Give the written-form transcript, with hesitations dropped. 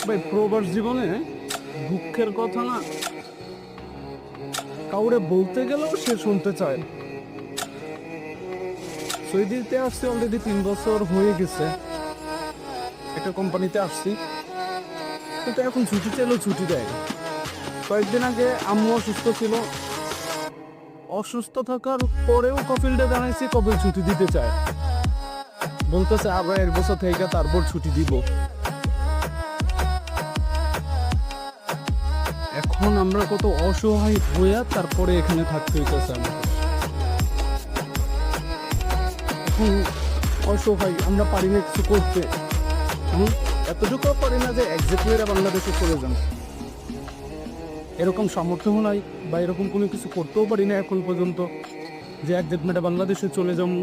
ভাই প্রবাস জীবনে দুঃখের কথা না কাউরে বলতে গেলেও সে শুনতে চায় না। সৌদিতে আসছি অলরেডি 3 বছর হয়ে গেছে। একটা কোম্পানিতে আসছি, কিন্তু এখন ছুটি চাইলেও ছুটি দেয় না। কয়েকদিন আগে আম্মু অসুস্থ ছিল, অসুস্থ থাকার পরেও কফিল্ডে জানাইছি কবে ছুটি দিতে চায়, বলতেছে আবার 1 বছর থেকে তারপর ছুটি দিব। এখন আমরা কত অসহায় হইয়া তারপরে এখানে থাকতে হইতেছে আমাদের। এখন অসহায়, আমরা পারি না কিছু করতে। এতটুকু পারি না যে এক্স্যাক্টলি বাংলাদেশে চলে যান, এরকম সামর্থ্য নাই বা এরকম কোনো কিছু করতেও পারি না এখন পর্যন্ত যে একজাক্ট বাংলাদেশে চলে যাবো।